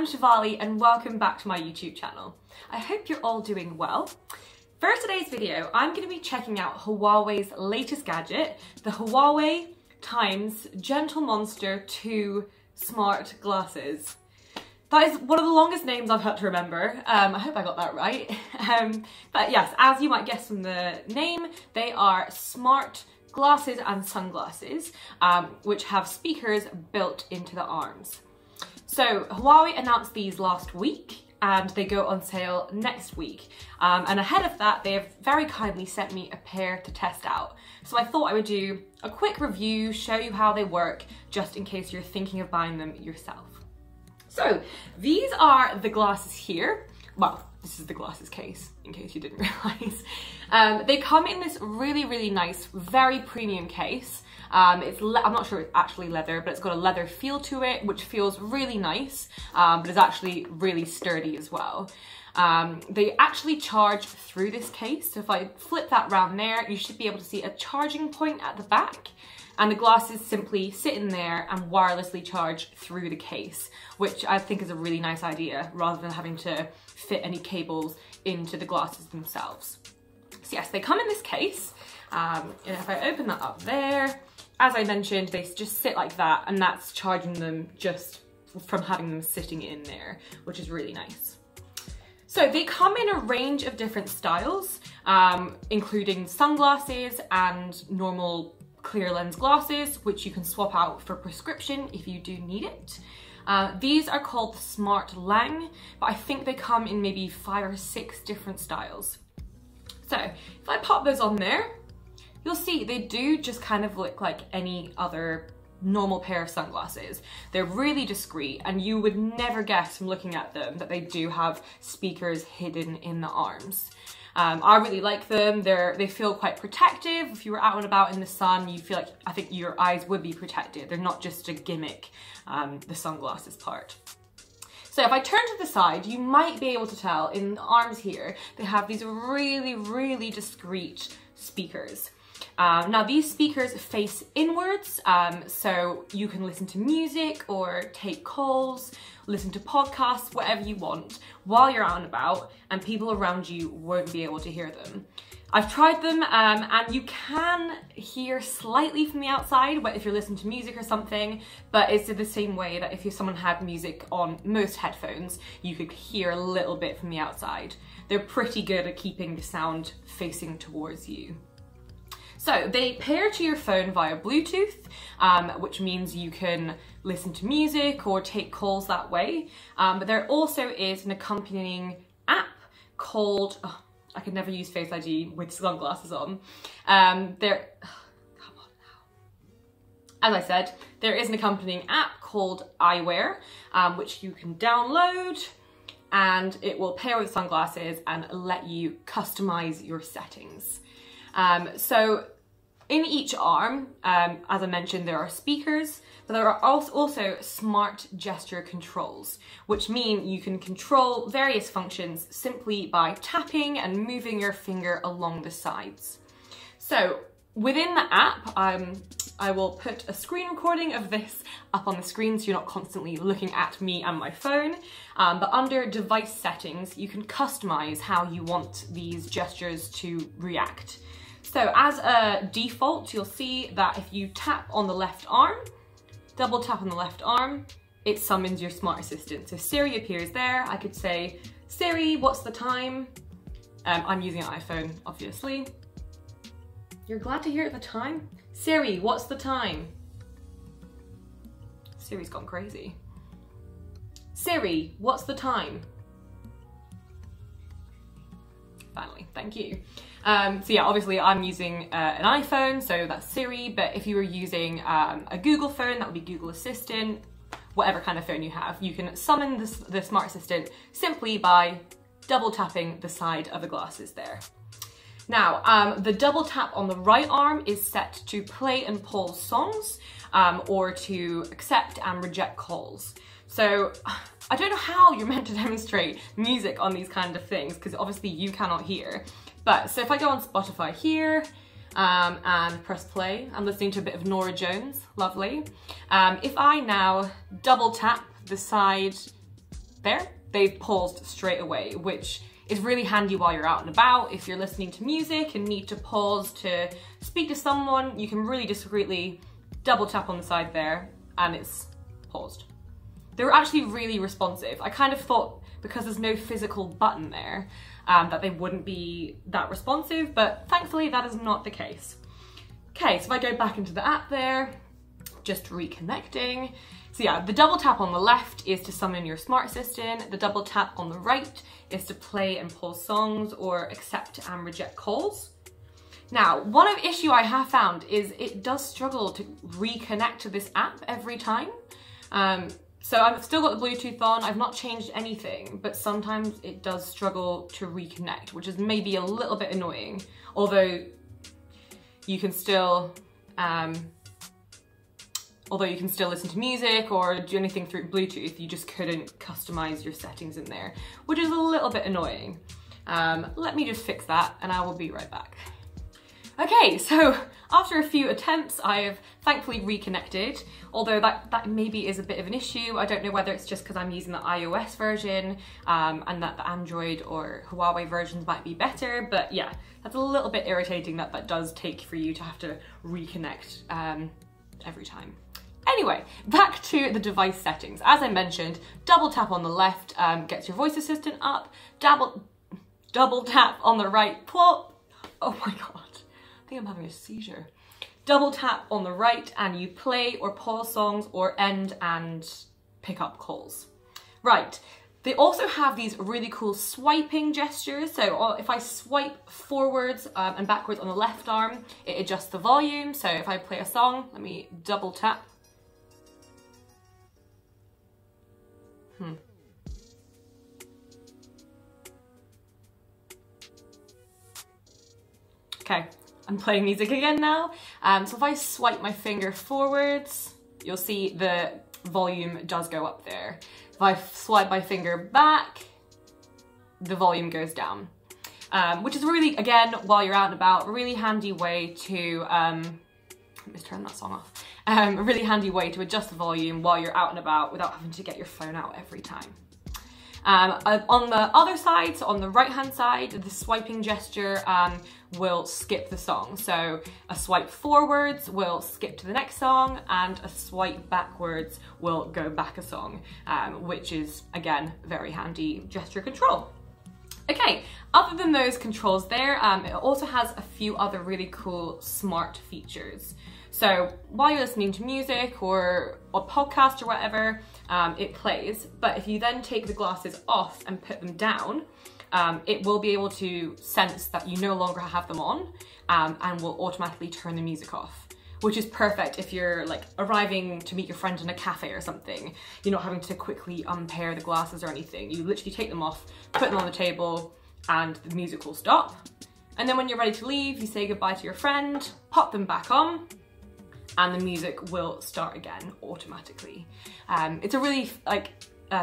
I'm Shivali and welcome back to my YouTube channel. I hope you're all doing well. For today's video, I'm going to be checking out Huawei's latest gadget, the Huawei x Gentle Monster II smart glasses. That is one of the longest names I've had to remember. I hope I got that right. But yes, as you might guess from the name, they are smart glasses and sunglasses, which have speakers built into the arms. So Huawei announced these last week and they go on sale next week. And ahead of that, they have very kindly sent me a pair to test out. So I thought I would do a quick review, show you how they work, just in case you're thinking of buying them yourself. So these are the glasses here. Well, this is the glasses case, in case you didn't realize. They come in this really nice, very premium case. I'm not sure it's actually leather, but it's got a leather feel to it, which feels really nice, but is actually really sturdy as well. They actually charge through this case. So if I flip that round there, you should be able to see a charging point at the back. And the glasses simply sit in there and wirelessly charge through the case, which I think is a really nice idea, rather than having to fit any cables into the glasses themselves. So yes, they come in this case, and if I open that up there, as I mentioned, they just sit like that, and that's charging them just from having them sitting in there, which is really nice. So they come in a range of different styles, including sunglasses and normal clear lens glasses, which you can swap out for prescription if you do need it. These are called the Smart Lang, but I think they come in maybe 5 or 6 different styles. So if I pop those on there, you'll see they do just kind of look like any other normal pair of sunglasses. They're really discreet, and you would never guess from looking at them that they do have speakers hidden in the arms. I really like them. They feel quite protective. If you were out and about in the sun, you feel like, I think your eyes would be protected. They're not just a gimmick, the sunglasses part. So if I turn to the side, you might be able to tell in the arms here, they have these really discreet speakers. Now these speakers face inwards, so you can listen to music or take calls, listen to podcasts, whatever you want while you're out and about, and people around you won't be able to hear them. I've tried them, and you can hear slightly from the outside if you're listening to music or something, but it's the same way that if someone had music on most headphones, you could hear a little bit from the outside. They're pretty good at keeping the sound facing towards you. So they pair to your phone via Bluetooth, which means you can listen to music or take calls that way. But there also is an accompanying app called, oh, I could never use Face ID with sunglasses on. Come on now. As I said, there is an accompanying app called Eyewear, which you can download, and it will pair with sunglasses and let you customize your settings. So in each arm, as I mentioned, there are speakers, but there are also smart gesture controls, which mean you can control various functions simply by tapping and moving your finger along the sides. So within the app, I will put a screen recording of this up on the screen so you're not constantly looking at me and my phone. But under device settings, you can customize how you want these gestures to react. So as a default, you'll see that if you tap on the left arm, double tap on the left arm, it summons your smart assistant. So Siri appears there. I could say, Siri, what's the time? I'm using an iPhone, obviously. You're glad to hear the time? Siri, what's the time? Siri's gone crazy. Siri, what's the time? Finally, thank you. So yeah, obviously I'm using an iPhone, so that's Siri, but if you were using a Google phone, that would be Google Assistant, whatever kind of phone you have. You can summon the smart assistant simply by double tapping the side of the glasses there. Now, the double tap on the right arm is set to play and pause songs, or to accept and reject calls. So I don't know how you're meant to demonstrate music on these kind of things, because obviously you cannot hear. But so if I go on Spotify here and press play, I'm listening to a bit of Norah Jones, lovely. If I now double tap the side there, they've paused straight away, which is really handy while you're out and about. If you're listening to music and need to pause to speak to someone, you can really discreetly double tap on the side there and it's paused. They're actually really responsive. I kind of thought because there's no physical button there that they wouldn't be that responsive, but thankfully that is not the case. Okay, so if I go back into the app there, just reconnecting. So yeah, the double tap on the left is to summon your smart assistant. The double tap on the right is to play and pause songs or accept and reject calls. Now, one issue I have found is it does struggle to reconnect to this app every time. So I've still got the Bluetooth on, I've not changed anything, but sometimes it does struggle to reconnect, which is maybe a little bit annoying, although you can still listen to music or do anything through Bluetooth. You just couldn't customize your settings in there, which is a little bit annoying. Let me just fix that and I will be right back. Okay, so after a few attempts, I have thankfully reconnected, although that maybe is a bit of an issue. I don't know whether it's just because I'm using the iOS version and that the Android or Huawei versions might be better, but yeah, that's a little bit irritating that that does take for you to have to reconnect every time. Anyway, back to the device settings. As I mentioned, double tap on the left gets your voice assistant up, double tap on the right, plop. Oh my God, I think I'm having a seizure. Double tap on the right and you play or pause songs or end and pick up calls. Right, they also have these really cool swiping gestures. So if I swipe forwards and backwards on the left arm, it adjusts the volume. So if I play a song, let me double tap. Okay, I'm playing music again now. So if I swipe my finger forwards, you'll see the volume does go up there. If I swipe my finger back, the volume goes down. Which is really, again, while you're out and about, a really handy way to, let me just turn that song off. A really handy way to adjust the volume while you're out and about without having to get your phone out every time. On the other side, so on the right hand side, the swiping gesture will skip the song. So a swipe forwards will skip to the next song and a swipe backwards will go back a song, which is, again, very handy gesture control. Okay, other than those controls there, it also has a few other really cool smart features. So while you're listening to music or a podcast or whatever, it plays, but if you then take the glasses off and put them down, it will be able to sense that you no longer have them on and will automatically turn the music off, which is perfect if you're like arriving to meet your friend in a cafe or something. You're not having to quickly unpair the glasses or anything. You literally take them off, put them on the table, and the music will stop. And then when you're ready to leave, you say goodbye to your friend, pop them back on, and the music will start again automatically. It's a really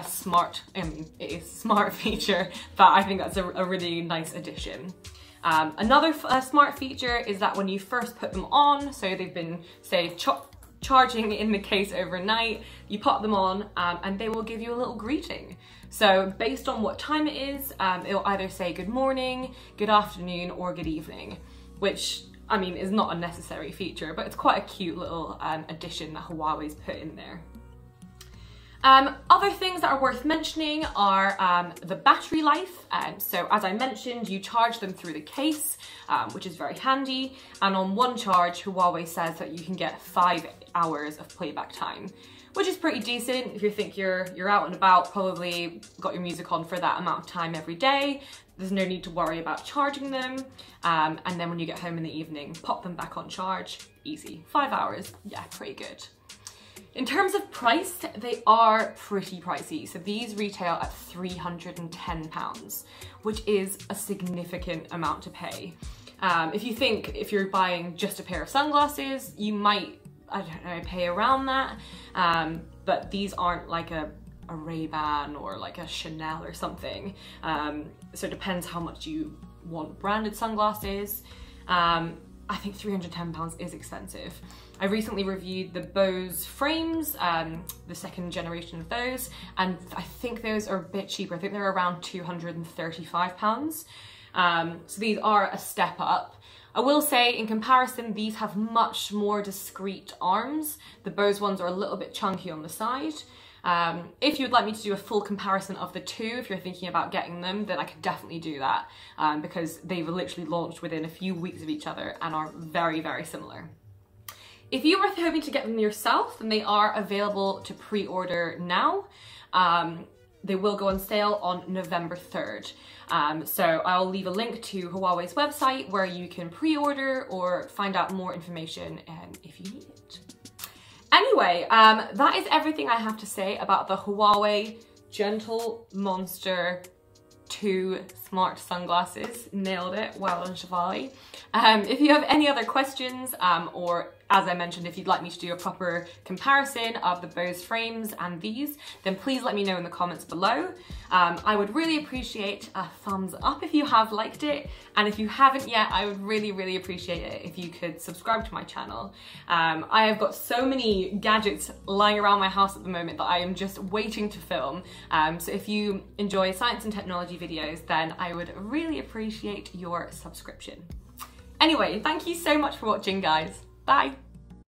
smart, I mean, it is a smart feature, but I think that's a really nice addition. Another smart feature is that when you first put them on, so they've been, say, charging in the case overnight, you pop them on and they will give you a little greeting. So based on what time it is, it'll either say good morning, good afternoon, or good evening, which, I mean, is not a necessary feature, but it's quite a cute little addition that Huawei's put in there. Other things that are worth mentioning are the battery life. So as I mentioned, you charge them through the case, which is very handy. And on one charge, Huawei says that you can get 5 hours of playback time, which is pretty decent. If you think you're out and about, probably got your music on for that amount of time every day. There's no need to worry about charging them. And then when you get home in the evening, pop them back on charge, easy. 5 hours, yeah, pretty good. In terms of price, they are pretty pricey. So these retail at £310, which is a significant amount to pay. If you're buying just a pair of sunglasses, you might, I don't know, pay around that. But these aren't like a Ray-Ban or like a Chanel or something. So it depends how much you want branded sunglasses. I think £310 is expensive. I recently reviewed the Bose frames, the second generation of those, and I think those are a bit cheaper. I think they're around £235. So these are a step up. I will say, in comparison, these have much more discreet arms. The Bose ones are a little bit chunky on the side. If you'd like me to do a full comparison of the two, if you're thinking about getting them, then I could definitely do that, because they've literally launched within a few weeks of each other and are very, very similar. If you are hoping to get them yourself, then they are available to pre-order now. They will go on sale on November 3rd. So I'll leave a link to Huawei's website where you can pre-order or find out more information if you need it. Anyway, that is everything I have to say about the Huawei Gentle Monster II smart sunglasses. Nailed it, well done, Chevalier. If you have any other questions, or as I mentioned, if you'd like me to do a proper comparison of the Bose frames and these, then please let me know in the comments below. I would really appreciate a thumbs up if you have liked it, and if you haven't yet, I would really, really appreciate it if you could subscribe to my channel. I have got so many gadgets lying around my house at the moment that I am just waiting to film. So if you enjoy science and technology videos, then I would really appreciate your subscription. Anyway, thank you so much for watching, guys. Bye.